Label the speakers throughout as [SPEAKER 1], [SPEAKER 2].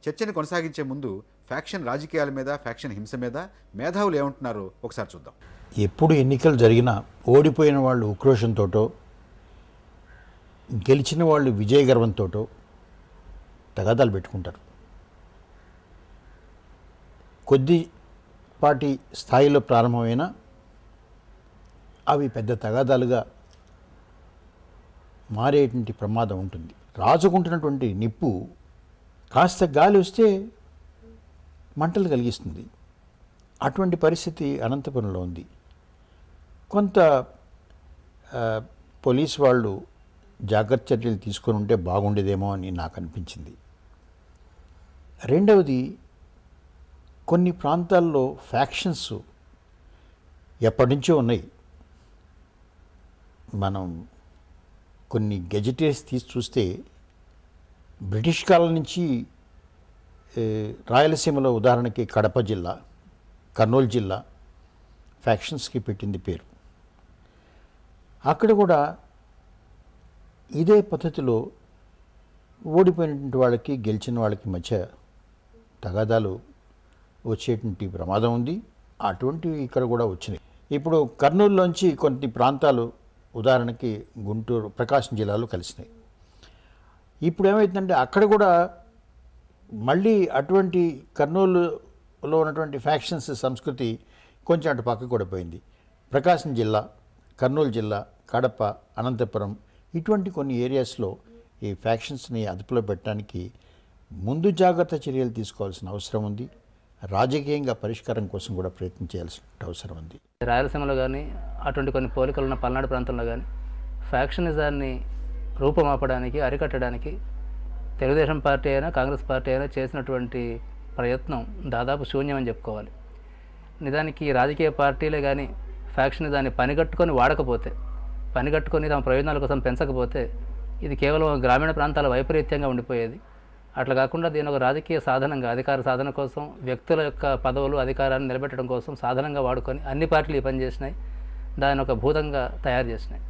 [SPEAKER 1] చర్చని కొనసాగించే ముందు ఫ్యాక్షన్ రాజకీయాల మీద, ఫ్యాక్షన్ హింస మీద మేధావులు ఏమంటున్నారో ఒకసారి చూద్దాం.
[SPEAKER 2] ఎప్పుడు ఎన్నికలు జరిగినా ఓడిపోయిన వాళ్ళు ఉక్రోషంతోటో, గెలిచిన వాళ్ళు విజయ గర్వంతోటో తగాదాలు పెట్టుకుంటారు. కొద్దిపాటి స్థాయిలో ప్రారంభమైన అవి పెద్ద తగాదాలుగా మారేటువంటి ప్రమాదం ఉంటుంది. రాజుకుంటున్నటువంటి నిప్పు కాస్త గాలి వస్తే మంటలు కలిగిస్తుంది. అటువంటి పరిస్థితి అనంతపురంలో ఉంది. కొంత పోలీసు వాళ్ళు జాగ్రత్త చర్యలు తీసుకొని ఉంటే బాగుండేదేమో అని నాకు అనిపించింది. రెండవది, కొన్ని ప్రాంతాల్లో ఫ్యాక్షన్స్ ఎప్పటి నుంచో ఉన్నాయి. మనం కొన్ని గెజెటేస్ తీసి చూస్తే బ్రిటిష్ కాలం నుంచి రాయలసీమలో ఉదాహరణకి కడప జిల్లా, కర్నూలు జిల్లా ఫ్యాక్షన్స్కి పెట్టింది పేరు. అక్కడ కూడా ఇదే పద్ధతిలో ఓడిపోయినటువంటి వాళ్ళకి గెలిచిన వాళ్ళకి మధ్య తగాదాలు వచ్చేటువంటి ప్రమాదం ఉంది. అటువంటివి ఇక్కడ కూడా వచ్చినాయి. ఇప్పుడు కర్నూలులోంచి కొన్ని ప్రాంతాలు ఉదాహరణకి గుంటూరు, ప్రకాశం జిల్లాలో కలిసినాయి. ఇప్పుడు ఏమవుతుందంటే అక్కడ కూడా మళ్ళీ అటువంటి కర్నూలులో ఉన్నటువంటి ఫ్యాక్షన్స్ సంస్కృతి కొంచెం అటు పక్కకు కూడా పోయింది. ప్రకాశం జిల్లా, కర్నూలు జిల్లా, కడప, అనంతపురం ఇటువంటి కొన్ని ఏరియాస్లో ఈ ఫ్యాక్షన్స్ని అదుపులో పెట్టడానికి ముందు జాగ్రత్త చర్యలు తీసుకోవాల్సిన అవసరం ఉంది. రాజకీయంగా పరిష్కారం కోసం కూడా ప్రయత్నం చేయాల్సిన అవసరం ఉంది.
[SPEAKER 3] రాయలసీమలో కానీ అటువంటి కొన్ని పోలికలు ఉన్న పల్నాడు ప్రాంతంలో కానీ ఫ్యాక్షనిజాన్ని రూపుమాపడానికి, అరికట్టడానికి తెలుగుదేశం పార్టీ అయినా కాంగ్రెస్ పార్టీ అయినా చేసినటువంటి ప్రయత్నం దాదాపు శూన్యమని చెప్పుకోవాలి. నిజానికి రాజకీయ పార్టీలే కానీ ఫ్యాక్షనిజాన్ని పనిగట్టుకొని వాడకపోతే, పనిగట్టుకొని తమ ప్రయోజనాల కోసం పెంచకపోతే ఇది కేవలం గ్రామీణ ప్రాంతాల వైపరీత్యంగా ఉండిపోయేది. అట్లా కాకుండా దీని ఒక రాజకీయ సాధనంగా, అధికార సాధన కోసం, వ్యక్తుల యొక్క పదవులు, అధికారాన్ని నిలబెట్టడం కోసం సాధనంగా వాడుకొని అన్ని పార్టీలు ఈ పని చేసినాయి. దాన్ని ఒక భూతంగా తయారు చేసినాయి.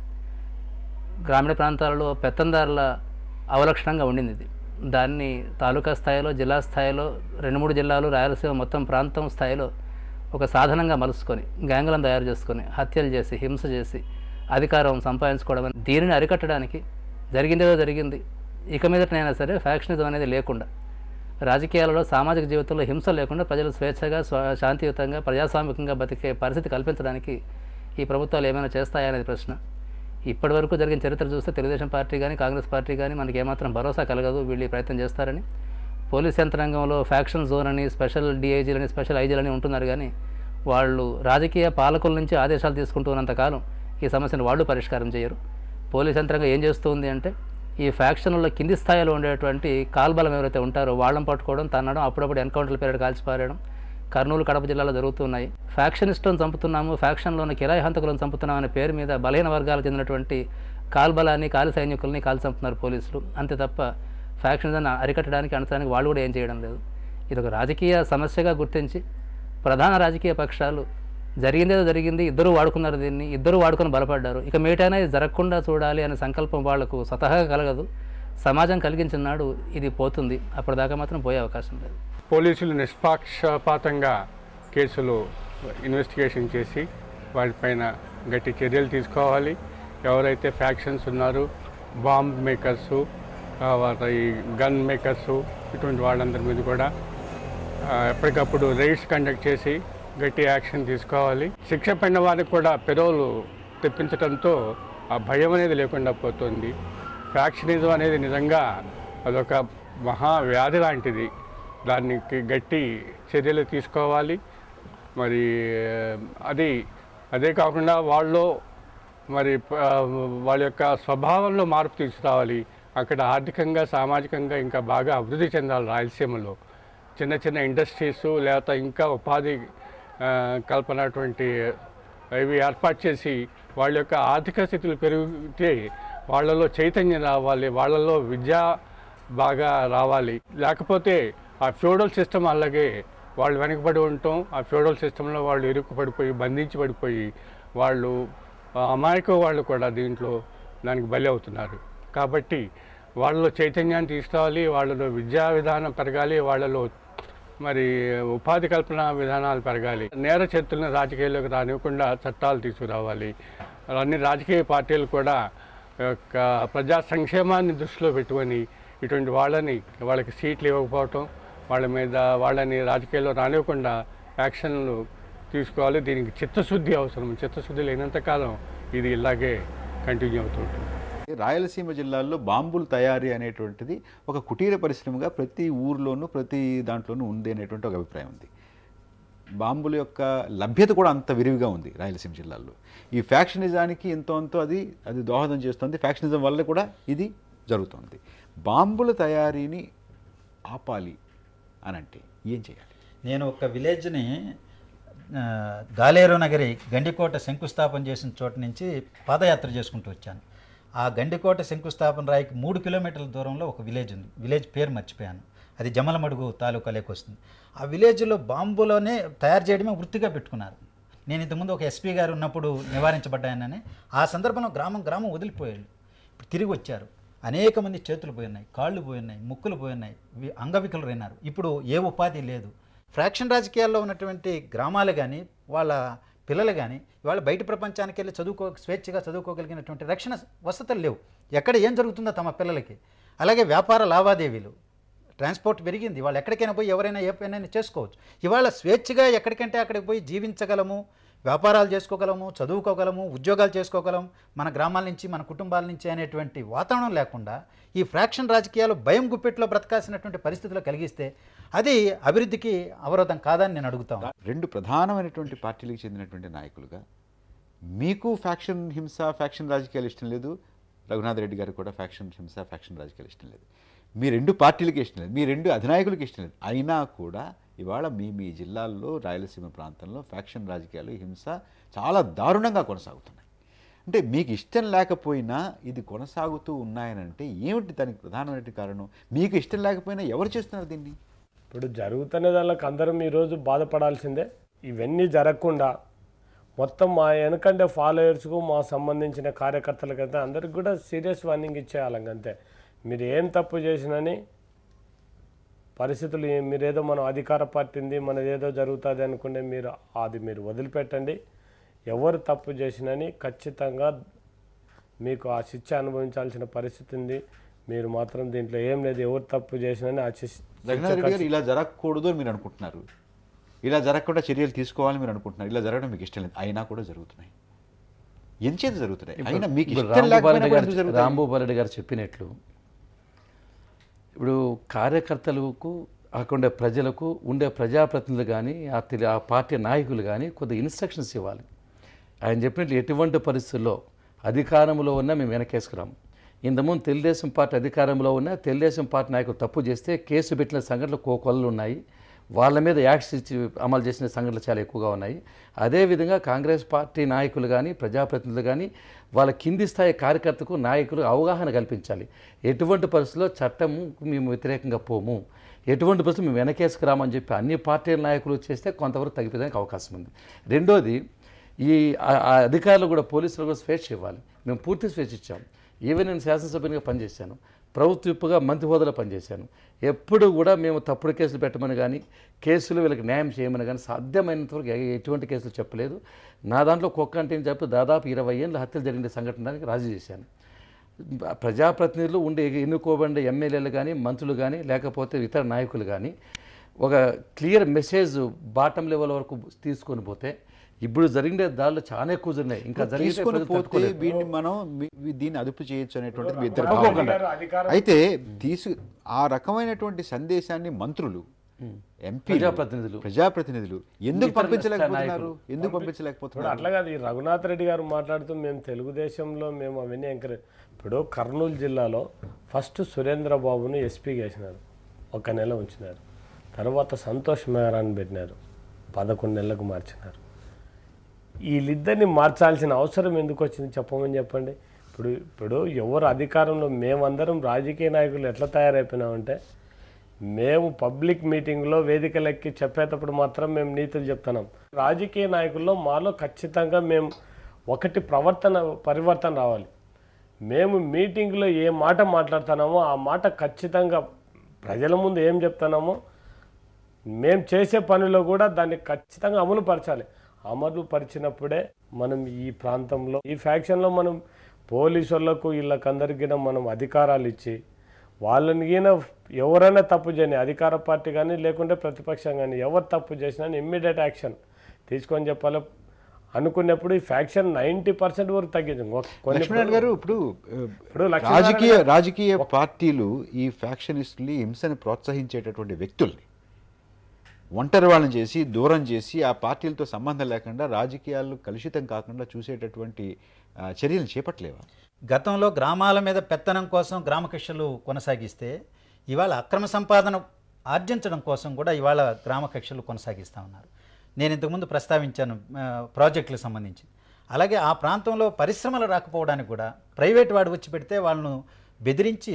[SPEAKER 3] గ్రామీణ ప్రాంతాలలో పెత్తందారుల అవలక్షణంగా ఉండింది ఇది. దాన్ని తాలూకా స్థాయిలో, జిల్లా స్థాయిలో, 2-3 జిల్లాలు, రాయలసీమ మొత్తం ప్రాంతం స్థాయిలో ఒక సాధనంగా మలుసుకొని, గ్యాంగులను తయారు చేసుకొని, హత్యలు చేసి, హింస చేసి అధికారం సంపాదించుకోవడం. దీనిని అరికట్టడానికి జరిగిందేదో జరిగింది, ఇక మీదటనైనా సరే ఫ్యాక్షనిజం అనేది లేకుండా, రాజకీయాలలో, సామాజిక జీవితంలో హింస లేకుండా ప్రజలు స్వేచ్ఛగా, శాంతియుతంగా, ప్రజాస్వామికంగా బతికే పరిస్థితి కల్పించడానికి ఈ ప్రభుత్వాలు ఏమైనా చేస్తాయనేది ప్రశ్న. ఇప్పటి వరకు జరిగిన చరిత్ర చూస్తే తెలుగుదేశం పార్టీ కానీ కాంగ్రెస్ పార్టీ కానీ మనకి ఏమాత్రం భరోసా కలగదు వీళ్ళు ఈ ప్రయత్నం చేస్తారని. పోలీస్ యంత్రాంగంలో ఫ్యాక్షన్ జోన్ అని, స్పెషల్ డిఐజీలని, స్పెషల్ ఐజీలని ఉంటున్నారు. కానీ వాళ్ళు రాజకీయ పాలకుల నుంచి ఆదేశాలు తీసుకుంటూ ఉన్నంతకాలం ఈ సమస్యను వాళ్ళు పరిష్కారం చేయరు. పోలీస్ యంత్రాంగం ఏం చేస్తుంది అంటే ఈ ఫ్యాక్షన్లో కింది స్థాయిలో ఉండేటువంటి కాల్బలం ఎవరైతే ఉంటారో వాళ్ళని పట్టుకోవడం, తన్నడం, అప్పుడప్పుడు ఎన్కౌంటర్ల పేరిట కాల్చిపారేయడం కర్నూలు, కడప జిల్లాలో జరుగుతున్నాయి. ఫ్యాక్షనిస్టులను చంపుతున్నాము, ఫ్యాక్షన్లోని కిరాయి హంతకులను చంపుతున్నాం అనే పేరు మీద బలహీన వర్గాలకు చెందినటువంటి కాల్బలాన్ని, కాలి సైనికుల్ని కాల్చి చంపుతున్నారు పోలీసులు. అంతే తప్ప ఫ్యాక్షనిజాన్ని అరికట్టడానికి, అణచడానికి వాళ్ళు కూడా ఏం చేయడం లేదు. ఇది ఒక రాజకీయ సమస్యగా గుర్తించి ప్రధాన రాజకీయ పక్షాలు జరిగిందేదో జరిగింది, ఇద్దరు వాడుకున్నారు, దీన్ని ఇద్దరు వాడుకొని బలపడ్డారు, ఇక మీటైనా ఇది జరగకుండా చూడాలి అనే సంకల్పం వాళ్లకు స్వతహాగా కలగదు. సమాజం కలిగించిన నాడు ఇది పోతుంది, అప్పటిదాకా మాత్రం పోయే అవకాశం లేదు.
[SPEAKER 4] పోలీసులు నిష్పక్షపాతంగా కేసులు ఇన్వెస్టిగేషన్ చేసి వాటిపైన గట్టి చర్యలు తీసుకోవాలి. ఎవరైతే ఫ్యాక్షన్స్ ఉన్నారో, బాంబ్ మేకర్సు, ఈ గన్ మేకర్సు, ఇటువంటి వాళ్ళందరి మీద కూడా ఎప్పటికప్పుడు రైడ్స్ కండక్ట్ చేసి గట్టి యాక్షన్ తీసుకోవాలి. శిక్ష పడిన వారికి కూడా పెరోలు తెప్పించడంతో ఆ భయం అనేది లేకుండా పోతుంది. ఫ్యాక్షనిజం అనేది నిజంగా అదొక మహావ్యాధి లాంటిది. దానికి గట్టి చర్యలు తీసుకోవాలి. మరి అదే కాకుండా వాళ్ళ యొక్క స్వభావంలో మార్పు తీసుకురావాలి. అక్కడ ఆర్థికంగా, సామాజికంగా ఇంకా బాగా అభివృద్ధి చెందాలి. రాయలసీమలో చిన్న చిన్న ఇండస్ట్రీస్ లేకపోతే ఇంకా ఉపాధి కల్పనటువంటి ఇవి ఏర్పాటు చేసి వాళ్ళ యొక్క ఆర్థిక స్థితులు పెరిగితే వాళ్ళలో చైతన్యం రావాలి, వాళ్ళలో విద్య బాగా రావాలి. లేకపోతే ఆ ఫ్యూడల్ సిస్టమ్ అలాగే వాళ్ళు వెనకబడి ఉండటం, ఆ ఫ్యూడల్ సిస్టంలో వాళ్ళు ఇరుక్కుపడిపోయి, బంధించబడిపోయి వాళ్ళు అమాయక వాళ్ళు కూడా దీంట్లో దానికి బలి అవుతున్నారు. కాబట్టి వాళ్ళలో చైతన్యాన్ని తీసుకురావాలి, వాళ్ళలో విద్యా విధానం పెరగాలి, వాళ్ళలో మరి ఉపాధి కల్పన విధానాలు పెరగాలి. నేర చరిత్రలను రాజకీయాల్లోకి రానివ్వకుండా చట్టాలు తీసుకురావాలి. అన్ని రాజకీయ పార్టీలు కూడా యొక్క ప్రజా సంక్షేమాన్ని దృష్టిలో పెట్టుకొని ఇటువంటి వాళ్ళకి సీట్లు ఇవ్వకపోవటం, వాళ్ళని రాజకీయాల్లో రానివ్వకుండా యాక్షన్లు తీసుకోవాలి. దీనికి చిత్తశుద్ధి అవసరం. చిత్తశుద్ధి లేనంతకాలం ఇది ఇలాగే కంటిన్యూ అవుతుంటుంది.
[SPEAKER 1] రాయలసీమ జిల్లాల్లో బాంబుల తయారీ అనేటువంటిది ఒక కుటీర పరిశ్రమగా ప్రతి ఊర్లోనూ ప్రతి దాంట్లోనూ ఉంది అనేటువంటి ఒక అభిప్రాయం ఉంది. బాంబుల యొక్క లభ్యత కూడా అంత విరివిగా ఉంది రాయలసీమ జిల్లాల్లో. ఈ ఫ్యాక్షనిజానికి ఎంతో అది దోహదం చేస్తుంది. ఫ్యాక్షనిజం వల్ల కూడా ఇది జరుగుతుంది. బాంబుల తయారీని ఆపాలి అనంటే ఏం చేయాలి?
[SPEAKER 5] నేను ఒక విలేజ్ని గాలేరు నగరి గండికోట శంకుస్థాపన చేసిన చోట నుంచి పాదయాత్ర చేసుకుంటూ వచ్చాను. ఆ గండికోట శంకుస్థాపన రాయికి 3 కిలోమీటర్ల దూరంలో ఒక విలేజ్ ఉంది. విలేజ్ పేరు మర్చిపోయాను. అది జమలమడుగు తాలూకాలోకి వస్తుంది. ఆ విలేజ్లో బాంబులోనే తయారు చేయడమే వృత్తిగా పెట్టుకున్నారు. నేను ఇంతకుముందు ఒక ఎస్పీ గారు ఉన్నప్పుడు నివారించబడ్డాయనని ఆ సందర్భంలో గ్రామం వదిలిపోయాడు. ఇప్పుడు తిరిగి వచ్చారు. అనేక మంది చేతులు పోయినాయి, కాళ్ళు పోయినాయి, ముక్కులు పోయినాయి, అంగవికలు అయినారు. ఇప్పుడు ఏ ఉపాధి లేదు. ఫ్రాక్షన్ రాజకీయాల్లో ఉన్నటువంటి గ్రామాలు కానీ వాళ్ళ పిల్లలు కానీ ఇవాళ బయట ప్రపంచానికి వెళ్ళి స్వేచ్ఛగా చదువుకోగలిగినటువంటి రక్షణ వసతులు లేవు. ఎక్కడ ఏం జరుగుతుందో తమ పిల్లలకి. అలాగే వ్యాపార లావాదేవీలు, ట్రాన్స్పోర్ట్ పెరిగింది. వాళ్ళు ఎక్కడికైనా పోయి ఎవరైనా ఏ పనైనా చేసుకోవచ్చు. ఇవాళ స్వేచ్ఛగా ఎక్కడికంటే అక్కడికి పోయి జీవించగలము, వ్యాపారాలు చేసుకోగలము, చదువుకోగలము, ఉద్యోగాలు చేసుకోగలము, మన గ్రామాల నుంచి మన కుటుంబాల నుంచి అనేటువంటి వాతావరణం లేకుండా ఈ ఫ్రాక్షన్ రాజకీయాలు భయం గుప్పెట్లో బ్రతకాల్సినటువంటి పరిస్థితులు కలిగిస్తే అది అభివృద్ధికి అవరోధం కాదని నేను అడుగుతాను.
[SPEAKER 1] 2 ప్రధానమైనటువంటి పార్టీలకు చెందినటువంటి నాయకులుగా మీకు ఫ్యాక్షన్ హింస, ఫ్యాక్షన్ రాజకీయాలు ఇష్టం లేదు. రఘునాథ్ రెడ్డి గారు కూడా ఫ్యాక్షన్ హింస, ఫ్యాక్షన్ రాజకీయాలు ఇష్టం లేదు. మీ 2 పార్టీలకి ఇష్టం లేదు, మీ 2 అధినాయకులకి ఇష్టం లేదు. అయినా కూడా ఇవాళ మీ జిల్లాల్లో రాయలసీమ ప్రాంతంలో ఫ్యాక్షన్ రాజకీయాలు, హింస చాలా దారుణంగా కొనసాగుతున్నాయి. అంటే మీకు ఇష్టం లేకపోయినా ఇది కొనసాగుతూ ఉన్నాయనంటే ఏమిటి దానికి ప్రధానమైన కారణం? మీకు ఇష్టం లేకపోయినా ఎవరు చేస్తున్నారు దీన్ని?
[SPEAKER 6] ఇప్పుడు జరుగుతున్న దానికి అందరం ఈరోజు బాధపడాల్సిందే. ఇవన్నీ జరగకుండా మొత్తం మా వెనకంటే ఫాలోయర్స్కు మా సంబంధించిన కార్యకర్తలకైతే అందరికి కూడా సీరియస్ వార్నింగ్ ఇచ్చేయాలి. అంతే, మీరు ఏం తప్పు చేసినని పరిస్థితులు మీరేదో మనం అధికార పార్టీ ఉంది, మనదేదో జరుగుతుంది అనుకుంటే మీరు వదిలిపెట్టండి. ఎవరు తప్పు చేసినని ఖచ్చితంగా మీకు ఆ శిక్ష అనుభవించాల్సిన పరిస్థితి ఉంది. మీరు మాత్రం దీంట్లో ఏం లేదు, ఎవరు తప్పు చేసినని ఆ
[SPEAKER 1] శిక్ష ఇలా జరగకూడదు అని మీరు అనుకుంటున్నారు, ఇలా జరగకుండా చర్యలు తీసుకోవాలని మీరు అనుకుంటున్నారు. ఇలా జరగడం మీకు ఇష్టం లేదు, అయినా కూడా జరుగుతున్నాయి. ఎంచేత జరుగుతున్నాయి? అయినా మీకు ఇష్టం లేకపోయినా
[SPEAKER 7] రాంభూపాల్ రెడ్డి గారు చెప్పినట్లు ఇప్పుడు కార్యకర్తలకు కాకుండా ప్రజలకు ఉండే ప్రజాప్రతినిధులు కానీ ఆ పార్టీ నాయకులు కానీ కొద్ది ఇన్స్ట్రక్షన్స్ ఇవ్వాలి. ఆయన చెప్పినట్లు ఎటువంటి పరిస్థితుల్లో అధికారంలో ఉన్నా మేము వెనకేసుకురాము. ఇంతకుముందు తెలుగుదేశం పార్టీ అధికారంలో ఉన్న తెలుగుదేశం పార్టీ నాయకులు తప్పు చేస్తే కేసు పెట్టిన సంఘటనలు కోకొల్లు ఉన్నాయి. వాళ్ళ మీద యాక్షన్ ఇచ్చి అమలు చేసిన సంఘటనలు చాలా ఎక్కువగా ఉన్నాయి. అదేవిధంగా కాంగ్రెస్ పార్టీ నాయకులు కానీ ప్రజాప్రతినిధులు కానీ వాళ్ళ కింది స్థాయి కార్యకర్తకు నాయకులు అవగాహన కల్పించాలి. ఎటువంటి పరిస్థితుల్లో చట్టం మేము వ్యతిరేకంగా పోము, ఎటువంటి పరిస్థితులు మేము వెనకేసుకురామని చెప్పి అన్ని పార్టీల నాయకులు చేస్తే కొంతవరకు తగ్గిపోయడానికి అవకాశం ఉంది. రెండోది, ఈ అధికారులు కూడా పోలీసులు కూడా స్వేచ్ఛ ఇవ్వాలి. మేము పూర్తి స్వేచ్ఛ ఇచ్చాము. ఈవెన్ నేను శాసనసభ్యునిగా పనిచేశాను, ప్రభుత్వ విప్పుగా మంత్రి హోదాలో పనిచేశాను. ఎప్పుడు కూడా మేము తప్పుడు కేసులు పెట్టమని కానీ కేసులు వీళ్ళకి న్యాయం చేయమని కానీ సాధ్యమైనంతవరకు ఎటువంటి కేసులు చెప్పలేదు. నా దాంట్లో కుక్కంటిని చెప్పి దాదాపు 20 ఏళ్ళ హత్యలు జరిగిన సంఘటనకి రాజీ చేశాను. ప్రజాప్రతినిధులు ఉండే ఎన్నుకోబడిన ఎమ్మెల్యేలు కానీ మంత్రులు కానీ లేకపోతే ఇతర నాయకులు కానీ ఒక క్లియర్ మెసేజ్ బాటం లెవెల్ వరకు తీసుకొని పోతే ఇప్పుడు జరిగిన దాడులు చాలా ఎక్కువ జరిగినాయి. ఇంకా
[SPEAKER 1] పోతే వీడిని మనం దీన్ని అదుపు చేయొచ్చు అనేటువంటిది మీ ఇద్దరు భావన. అయితే ఆ రకమైనటువంటి సందేశాన్ని మంత్రులు, ఎంపీ, ప్రజాప్రతినిధులు ఎందుకు పంపించలేకపోతున్నారు?
[SPEAKER 6] అట్లా కాదు. ఈ రఘునాథ్ రెడ్డి గారు మాట్లాడుతూ మేము తెలుగుదేశంలో మేము అవన్నీ ఎంకరేజ్. ఇప్పుడు కర్నూలు జిల్లాలో ఫస్ట్ సురేంద్రబాబును ఎస్పీగా వేసినారు, 1 నెల ఉంచినారు. తర్వాత సంతోష్ మెహరాన్ని పెట్టినారు, 11 నెలలకు మార్చినారు. వీళ్ళిద్దరిని మార్చాల్సిన అవసరం ఎందుకు వచ్చింది చెప్పండి. ఇప్పుడు ఎవరు అధికారంలో, మేమందరం రాజకీయ నాయకులు ఎట్లా తయారైపోయినామంటే మేము పబ్లిక్ మీటింగ్లో వేదికలెక్కి చెప్పేటప్పుడు మాత్రం మేము నీతులు చెప్తున్నాం. రాజకీయ నాయకుల్లో మాలో ఖచ్చితంగా మేము ఒకటి పరివర్తన రావాలి. మేము మీటింగ్లో ఏ మాట మాట్లాడుతున్నామో ఆ మాట ఖచ్చితంగా ప్రజల ముందు ఏం చెప్తున్నామో మేము చేసే పనిలో కూడా దాన్ని ఖచ్చితంగా అమలు పరచాలి. అమలు పరిచినప్పుడే మనం ఈ ప్రాంతంలో ఈ ఫ్యాక్షన్లో మనం పోలీసు వాళ్ళకు వీళ్ళకందరికీ మనం అధికారాలు ఇచ్చి వాళ్ళని ఎవరైనా తప్పు చేయని అధికార పార్టీ కానీ లేకుంటే ప్రతిపక్షం కానీ ఎవరు తప్పు చేసినా ఇమ్మీడియట్ యాక్షన్ తీసుకొని చెప్పాలి అనుకున్నప్పుడు ఈ ఫ్యాక్షన్ 90% వరకు తగ్గించు.
[SPEAKER 1] లక్ష్మీనారాయణ గారు, ఇప్పుడు రాజకీయ పార్టీలు ఈ ఫ్యాక్షనిస్టులు హింసని ప్రోత్సహించేటటువంటి వ్యక్తుల్ని ఒంటరి వాళ్ళని చేసి దూరం చేసి ఆ పార్టీలతో సంబంధం లేకుండా రాజకీయాలు కలుషితం కాకుండా చూసేటటువంటి చర్యలు చేపట్టలేవా?
[SPEAKER 5] గతంలో గ్రామాల మీద పెత్తనం కోసం గ్రామకక్షలు కొనసాగిస్తే ఇవాళ అక్రమ సంపాదన ఆర్జించడం కోసం కూడా ఇవాళ గ్రామకక్షలు కొనసాగిస్తూ ఉన్నారు. నేను ఇంతకుముందు ప్రస్తావించాను ప్రాజెక్టులకు సంబంధించి. అలాగే ఆ ప్రాంతంలో పరిశ్రమలు రాకపోవడానికి కూడా ప్రైవేట్ వాడు వచ్చి పెడితే వాళ్ళను బెదిరించి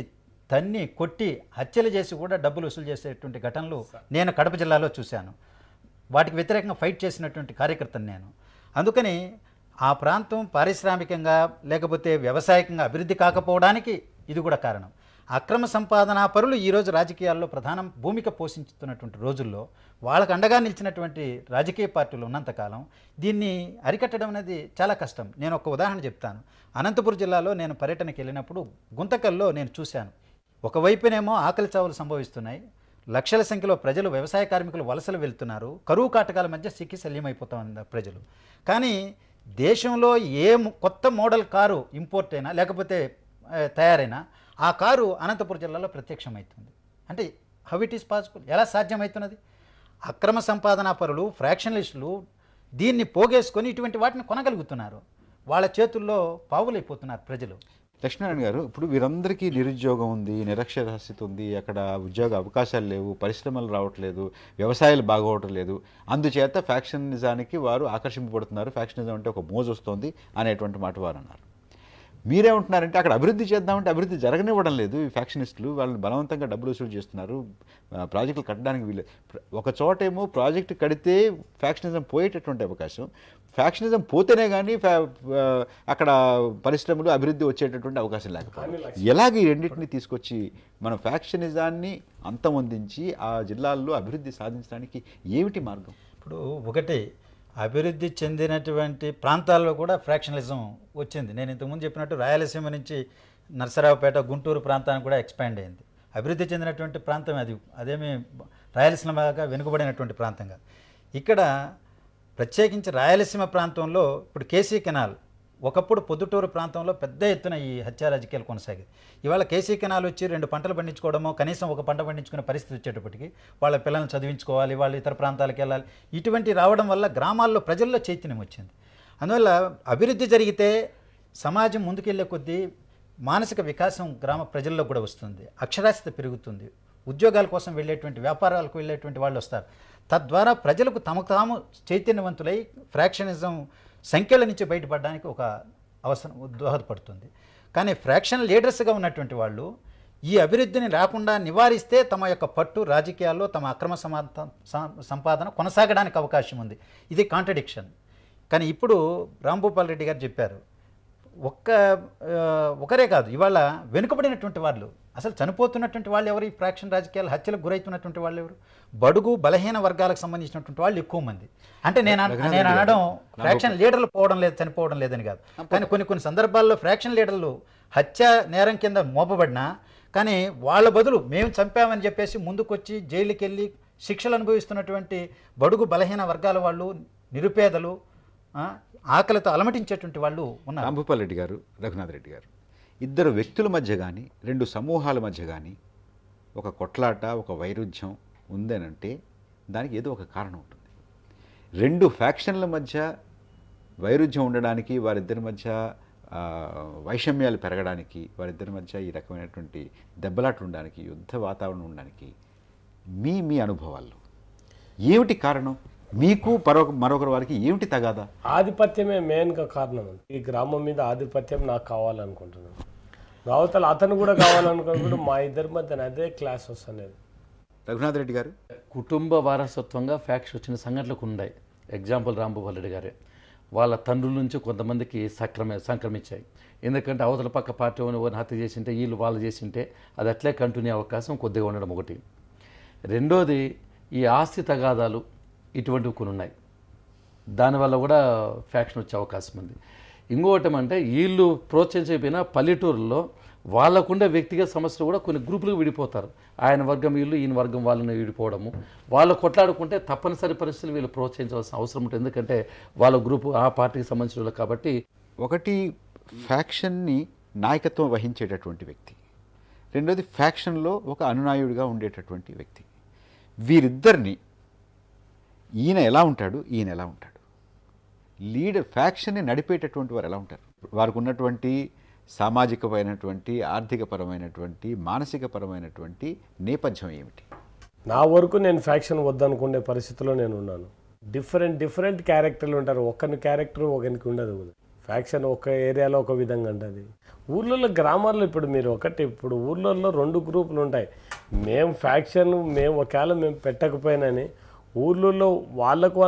[SPEAKER 5] తన్ని కొట్టి హత్యలు చేసి కూడా డబ్బులు వసూలు చేసేటువంటి ఘటనలు నేను కడప జిల్లాలో చూశాను. వాటికి వ్యతిరేకంగా ఫైట్ చేసినటువంటి కార్యకర్తను నేను. అందుకని ఆ ప్రాంతం పారిశ్రామికంగా లేకపోతే వ్యవసాయకంగా అభివృద్ధి కాకపోవడానికి ఇది కూడా కారణం. అక్రమ సంపాదనా పరులు ఈరోజు రాజకీయాల్లో ప్రధాన భూమిక పోషించుతున్నటువంటి రోజుల్లో వాళ్ళకు అండగా నిలిచినటువంటి రాజకీయ పార్టీలు ఉన్నంతకాలం దీన్ని అరికట్టడం అనేది చాలా కష్టం. నేను ఒక ఉదాహరణ చెప్తాను. అనంతపురం జిల్లాలో నేను పర్యటనకి వెళ్ళినప్పుడు గుంతకల్లో నేను చూశాను. ఒకవైపునేమో ఆకలి చావులు సంభవిస్తున్నాయి, లక్షల సంఖ్యలో ప్రజలు వ్యవసాయ కార్మికులు వలసలు వెళ్తున్నారు, కరువు కాటకాల మధ్య సిక్కి శల్యమైపోతా ఉంది ప్రజలు. కానీ దేశంలో ఏ కొత్త మోడల్ కారు ఇంపోర్ట్ అయినా లేకపోతే తయారైనా ఆ కారు అనంతపురం జిల్లాలో ప్రత్యక్షమవుతుంది. అంటే హౌ ఇట్ ఈస్ పాసిబుల్? ఎలా సాధ్యమవుతున్నది? అక్రమ సంపాదనా పరులు, ఫ్రాక్షనలిస్టులు దీన్ని పోగేసుకొని ఇటువంటి వాటిని కొనగలుగుతున్నారు. వాళ్ళ చేతుల్లో పావులైపోతున్నారు ప్రజలు.
[SPEAKER 1] లక్ష్మీనారాయణ గారు, ఇప్పుడు వీరందరికీ నిరుద్యోగం ఉంది, నిరక్షరాస్యత ఉంది, అక్కడ ఉద్యోగ అవకాశాలు లేవు, పరిశ్రమలు రావట్లేదు, వ్యవసాయాలు బాగోవటం లేదు, అందుచేత ఫ్యాక్షనిజానికి వారు ఆకర్షింపబడుతున్నారు, ఫ్యాక్షనిజం అంటే ఒక మోజు వస్తుంది అనేటువంటి మాట వారు అన్నారు. మీరేమంటున్నారంటే అక్కడ అభివృద్ధి చేద్దామంటే అభివృద్ధి జరగనివ్వడం లేదు ఈ ఫ్యాక్షనిస్టులు, వాళ్ళని బలవంతంగా డబ్బులు వసూలు చేస్తున్నారు, ప్రాజెక్టులు కట్టడానికి వీళ్ళు. ఒక చోటేమో ప్రాజెక్టు కడితే ఫ్యాక్షనిజం పోయేటటువంటి అవకాశం, ఫ్యాక్షనిజం పోతేనే కానీ అక్కడ పరిశ్రమలు అభివృద్ధి వచ్చేటటువంటి అవకాశం లేకపోతే ఎలాగ ఈ రెండింటిని తీసుకొచ్చి మనం ఫ్యాక్షనిజాన్ని అంతమొందించి ఆ జిల్లాల్లో అభివృద్ధి సాధించడానికి ఏమిటి మార్గం?
[SPEAKER 5] ఇప్పుడు ఒకటి అభివృద్ధి చెందినటువంటి ప్రాంతాల్లో కూడా ఫ్రాక్షనలిజం వచ్చింది. నేను ఇంతకుముందు చెప్పినట్టు రాయలసీమ నుంచి నరసరావుపేట, గుంటూరు ప్రాంతానికి కూడా ఎక్స్పాండ్ అయింది. అభివృద్ధి చెందినటువంటి ప్రాంతం అది, అదేమీ రాయలసీమగా వెనుకబడినటువంటి ప్రాంతం కాదు. ఇక్కడ ప్రత్యేకించి రాయలసీమ ప్రాంతంలో ఇప్పుడు కేసీ కెనాల్, ఒకప్పుడు పొద్దుటూరు ప్రాంతంలో పెద్ద ఎత్తున ఈ హత్యా రాజకీయాలు కొనసాగేది. ఇవాళ కేసీ కెనాల్ వచ్చి 2 పంటలు పండించుకోవడమో, కనీసం ఒక పంట పండించుకునే పరిస్థితి వచ్చేటప్పటికి వాళ్ళ పిల్లల్ని చదివించుకోవాలి, వాళ్ళు ఇతర ప్రాంతాలకు వెళ్ళాలి, ఇటువంటి రావడం వల్ల గ్రామాల్లో ప్రజల్లో చైతన్యం వచ్చింది. అందువల్ల అభివృద్ధి జరిగితే సమాజం ముందుకెళ్లే కొద్దీ మానసిక వికాసం గ్రామ ప్రజల్లో కూడా వస్తుంది, అక్షరాస్యత పెరుగుతుంది, ఉద్యోగాల కోసం వెళ్ళేటువంటి, వ్యాపారాలకు వెళ్ళేటువంటి వాళ్ళు వస్తారు. తద్వారా ప్రజలకు తమకు తాము చైతన్యవంతులై ఫ్రాక్షనిజం సంఖ్యల నుంచి బయటపడడానికి ఒక అవసరం దోహదపడుతుంది. కానీ ఫ్రాక్షన్ లీడర్స్గా ఉన్నటువంటి వాళ్ళు ఈ అభివృద్ధిని రాకుండా నివారిస్తే తమ యొక్క పట్టు రాజకీయాల్లో తమ అక్రమ సంపాదన కొనసాగడానికి అవకాశం ఉంది. ఇది కాంట్రడిక్షన్. కానీ ఇప్పుడు రాంభూపాల్ రెడ్డి గారు చెప్పారు, ఒకరే కాదు, ఇవాళ వెనుకబడినటువంటి వాళ్ళు, అసలు చనిపోతున్నటువంటి వాళ్ళు ఎవరు? ఈ ఫ్రాక్షన్ రాజకీయాలు హత్యలకు గురవుతున్నటువంటి వాళ్ళు ఎవరు? బడుగు బలహీన వర్గాలకు సంబంధించినటువంటి వాళ్ళు ఎక్కువ మంది. అంటే నేను అనడం ఫ్రాక్షన్ లీడర్లు పోవడం లేదు, చనిపోవడం లేదని కాదు. కానీ కొన్ని సందర్భాల్లో ఫ్రాక్షన్ లీడర్లు హత్య నేరం కింద మోపబడినా కానీ వాళ్ళ బదులు మేము చంపామని చెప్పేసి ముందుకొచ్చి జైలుకి వెళ్ళి శిక్షలు అనుభవిస్తున్నటువంటి బడుగు బలహీన వర్గాల వాళ్ళు, నిరుపేదలు, ఆకలితో అలమటించేటువంటి వాళ్ళు ఉన్నారు.
[SPEAKER 1] రాంభూపాల్ రెడ్డి గారు, రఘునాథ్ రెడ్డి గారు, ఇద్దరు వ్యక్తుల మధ్య కానీ 2 సమూహాల మధ్య కానీ ఒక కొట్లాట, ఒక వైరుధ్యం ఉందనంటే దానికి ఏదో ఒక కారణం ఉంటుంది. 2 ఫ్యాక్షన్ల మధ్య వైరుధ్యం ఉండడానికి, వారిద్దరి మధ్య వైషమ్యాలు పెరగడానికి, వారిద్దరి మధ్య ఈ రకమైనటువంటి దెబ్బలాట్లు ఉండడానికి, యుద్ధ వాతావరణం ఉండడానికి మీ అనుభవాల్లో ఏమిటి కారణం? మీకు మరొకరి వారికి ఏమిటి తగాదా?
[SPEAKER 6] ఆధిపత్యమే మెయిన్గా కారణం. ఈ గ్రామం మీద ఆధిపత్యం నాకు కావాలనుకుంటున్నాను, రావతల అతను కూడా కావాలనుకున్నప్పుడు మా ఇద్దరి మధ్య అదే క్లాస్ వస్తున్నది.
[SPEAKER 1] రఘునాథ్ రెడ్డి గారు,
[SPEAKER 7] కుటుంబ వారసత్వంగా ఫ్యాక్ట్స్ వచ్చిన సంఘటనలకు ఉన్నాయి. ఎగ్జాంపుల్ రాంభూపాల్ రెడ్డి గారే, వాళ్ళ తండ్రుల నుంచి కొంతమందికి సంక్రమించాయి. ఎందుకంటే అవతల పక్క పార్టీ ఎవరిని హత్య చేసింటే వీళ్ళు వాళ్ళు చేసింటే అది అట్లే కంటిన్యూ అవకాశం కొద్దిగా ఉండడం ఒకటి. రెండోది ఈ ఆస్తి తగాదాలు ఇటువంటివి కొన్ని ఉన్నాయి, దానివల్ల కూడా ఫ్యాక్షన్ వచ్చే అవకాశం ఉంది. ఇంకోటి ఏమంటే వీళ్ళు ప్రోత్సహించకపోయినా పల్లెటూరులో వాళ్ళకుండే వ్యక్తిగత సమస్యలు కూడా కొన్ని గ్రూపులకు విడిపోతారు. ఆయన వర్గం వీళ్ళు, ఈయన వర్గం వాళ్ళని విడిపోవడము, వాళ్ళు కొట్లాడుకుంటే తప్పనిసరి పరిస్థితులు వీళ్ళు ప్రోత్సహించవలసిన అవసరం ఉంటుంది. ఎందుకంటే వాళ్ళ గ్రూపు ఆ పార్టీకి సంబంధించిన వాళ్ళు కాబట్టి.
[SPEAKER 1] ఒకటి ఫ్యాక్షన్ని నాయకత్వం వహించేటటువంటి వ్యక్తి, రెండోది ఫ్యాక్షన్లో ఒక అనునాయుడిగా ఉండేటటువంటి వ్యక్తి. వీరిద్దరిని ఈయన ఎలా ఉంటాడు, ఈయన ఎలా ఉంటాడు, లీడర్ ఫ్యాక్షన్ని నడిపేటటువంటి వారు ఎలా ఉంటారు, వారికి ఉన్నటువంటి సామాజికమైనటువంటి, ఆర్థికపరమైనటువంటి, మానసికపరమైనటువంటి నేపథ్యం ఏమిటి?
[SPEAKER 6] నా వరకు నేను ఫ్యాక్షన్ వద్దనుకునే పరిస్థితిలో నేను ఉన్నాను. డిఫరెంట్ క్యారెక్టర్లు ఉంటారు, ఒకరి క్యారెక్టర్ ఒకరికి ఉండదు. ఫ్యాక్షన్ ఒక ఏరియాలో ఒక విధంగా ఉంటుంది. ఊళ్ళల్లో గ్రామాల్లో ఇప్పుడు ఊళ్ళల్లో 2 గ్రూపులు ఉంటాయి. మేము ఫ్యాక్షన్ ఒకవేళ మేము పెట్టకపోయినని ఊళ్ళల్లో వాళ్ళకు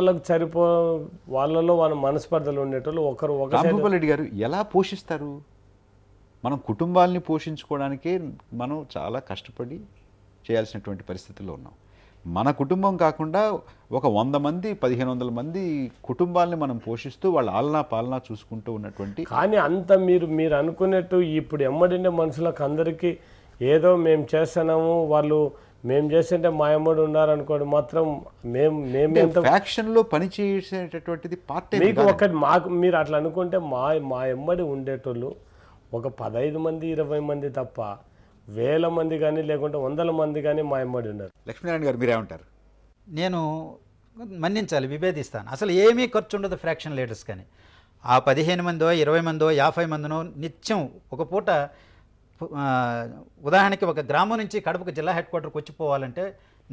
[SPEAKER 6] వాళ్ళలో వాళ్ళ మనస్పర్ధలు ఉండేటోళ్ళు ఒకరు ఒక
[SPEAKER 1] రాంభూపాల్ రెడ్డి గారు ఎలా పోషిస్తారు? మనం కుటుంబాలని పోషించుకోవడానికే మనం చాలా కష్టపడి చేయాల్సినటువంటి పరిస్థితుల్లో ఉన్నాం. మన కుటుంబం కాకుండా ఒక 100 మంది 1500 మంది కుటుంబాలని మనం పోషిస్తూ వాళ్ళ ఆలనా పాలనా చూసుకుంటూ ఉన్నటువంటి.
[SPEAKER 6] కానీ అంత మీరు అనుకున్నట్టు ఇప్పుడు ఎమ్మడిండే మనుషులకు అందరికీ ఏదో మేము చేస్తున్నాము, వాళ్ళు మేము చేస్తుంటే మా ఎమ్మడి ఉన్నారనుకోండి మాత్రం మేము
[SPEAKER 1] ఫ్యాక్షన్లో పని చేసేటటువంటిది పార్ట్ టైం.
[SPEAKER 6] మీకు ఒకటి మాకు మీరు అట్లా అనుకుంటే మా ఎమ్మడి ఉండేటోళ్ళు ఒక 15 మంది 20 మంది తప్ప 1000 మంది కానీ లేకుంటే 100 మంది కానీ మా ఎమ్మడి ఉన్నారు.
[SPEAKER 1] లక్ష్మీనారాయణ గారు మీరేమంటారు?
[SPEAKER 5] నేను మన్నించాలి, విభేదిస్తాను. అసలు ఏమీ ఖర్చు ఉండదు ఫ్రాక్షన్ లీడర్స్ కానీ. ఆ 15 మందో 20 మందో 50 మందినో నిత్యం ఒక పూట ఉదాహరణకి ఒక గ్రామం నుంచి కడపకు జిల్లా హెడ్ క్వార్టర్కి వచ్చిపోవాలంటే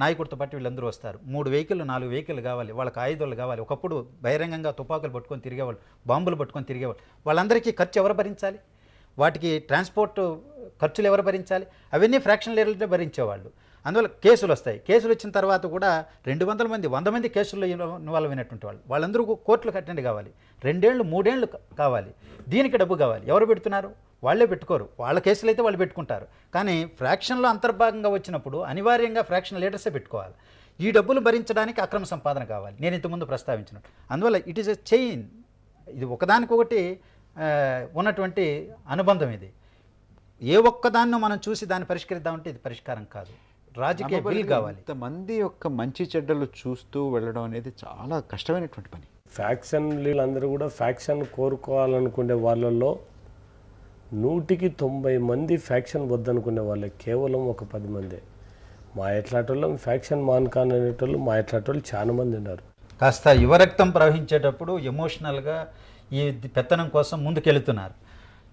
[SPEAKER 5] నాయకుడితో పాటు వీళ్ళందరూ వస్తారు. 3 వెహికల్ 4 వెహికల్ కావాలి, వాళ్ళకి ఆయుధాలు కావాలి. ఒకప్పుడు బహిరంగంగా తుపాకులు పట్టుకొని తిరిగేవాళ్ళు, బాంబులు పట్టుకొని తిరిగేవాళ్ళు. వాళ్ళందరికీ ఖర్చు ఎవరు భరించాలి? వాటికి ట్రాన్స్పోర్ట్ ఖర్చులు ఎవరు భరించాలి? అవన్నీ ఫ్రాక్షన్ లీడర్లే భరించేవాళ్ళు. అందువల్ల కేసులు వస్తాయి. కేసులు వచ్చిన తర్వాత కూడా 200 మంది 100 మంది కేసుల్లో ఇన్వాల్వ్ అయినటువంటి వాళ్ళందరూ కోర్టులకు అటెండ్ కావాలి. 2 ఏళ్ళు 3 ఏళ్ళు కావాలి. దీనికి డబ్బు కావాలి. ఎవరు పెడుతున్నారు? వాళ్ళే పెట్టుకోరు. వాళ్ళ కేసులు అయితే వాళ్ళు పెట్టుకుంటారు. కానీ ఫ్రాక్షన్లో అంతర్భాగంగా వచ్చినప్పుడు అనివార్యంగా ఫ్రాక్షన్ లీడర్సే పెట్టుకోవాలి. ఈ డబ్బులు భరించడానికి అక్రమ సంపాదన కావాలి, నేను ఇంతకుముందు ప్రస్తావించినట్టు. అందువల్ల ఇట్ ఈస్ ఎ చైన్. ఇది ఒకదానికొకటి ఉన్నటువంటి అనుబంధం. ఇది ఏ ఒక్కదాన్ని మనం చూసి దాన్ని పరిష్కరిద్దామంటే ఇది పరిష్కారం కాదు. రాజకీయ బిల్ కావాలి.
[SPEAKER 1] ఇంతమంది యొక్క మంచి చెడ్డలు చూస్తూ వెళ్ళడం అనేది చాలా కష్టమైనటువంటి పని.
[SPEAKER 6] ఫ్యాక్షన్ వీళ్ళందరూ కూడా ఫ్యాక్షన్ కోరుకోవాలనుకునే వాళ్ళల్లో 100కి 90 మంది ఫ్యాక్షన్ వద్దనుకునే వాళ్ళే కేవలం ఒక 10 మందే. మా ఎట్లాటోళ్ళం ఫ్యాక్షన్ మాన్కాన్ అనేటోళ్ళు మా ఎట్లాటోళ్ళు చాలా మంది ఉన్నారు.
[SPEAKER 5] కాస్త యువరక్తం ప్రవహించేటప్పుడు ఎమోషనల్గా ఈ పెత్తనం కోసం ముందుకెళ్తున్నారు.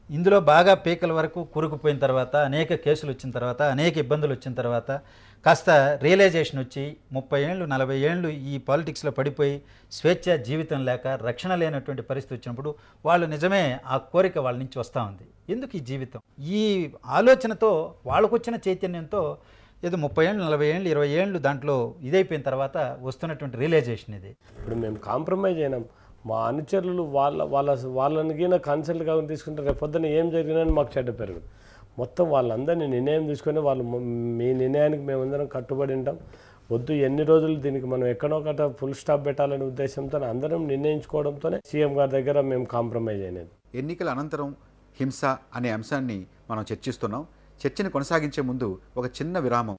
[SPEAKER 5] ఇందులో బాగా పీకల వరకు కూరుకుపోయిన తర్వాత, అనేక కేసులు వచ్చిన తర్వాత, అనేక ఇబ్బందులు వచ్చిన తర్వాత కాస్త రియలైజేషన్ వచ్చి 30 ఏళ్ళు 40 ఏళ్ళు ఈ పాలిటిక్స్లో పడిపోయి స్వేచ్ఛ జీవితం లేక రక్షణ లేనటువంటి పరిస్థితి వచ్చినప్పుడు వాళ్ళు నిజమే ఆ కోరిక వాళ్ళ నుంచి వస్తూ ఉంది. ఎందుకు ఈ జీవితం? ఈ ఆలోచనతో వాళ్ళకు వచ్చిన చైతన్యంతో ఏదో 30 ఏళ్ళు 40 ఏళ్ళు 20 ఏళ్ళు దాంట్లో ఇదైపోయిన తర్వాత వస్తున్నటువంటి రియలైజేషన్ ఇది.
[SPEAKER 6] ఇప్పుడు మేము కాంప్రమైజ్ అయినాం. మా అనుచరులు వాళ్ళని గిన కన్సల్ట్గా తీసుకుంటే రేపొద్దున ఏం జరిగినని మాకు చెడ్డ పెరగదు. మొత్తం వాళ్ళందరినీ నిర్ణయం తీసుకొని వాళ్ళు మీ నిర్ణయానికి మేమందరం కట్టుబడి ఉంటాం. వద్దు ఎన్ని రోజులు దీనికి మనం ఎక్కడో ఒకట ఫుల్ స్టాప్ పెట్టాలనే ఉద్దేశంతో అందరం నిర్ణయించుకోవడంతోనే సీఎం గారి దగ్గర మేము కాంప్రమైజ్ అయినది.
[SPEAKER 1] ఎన్నికల అనంతరం హింస అనే అంశాన్ని మనం చర్చిస్తున్నాం. చర్చను కొనసాగించే ముందు ఒక చిన్న విరామం.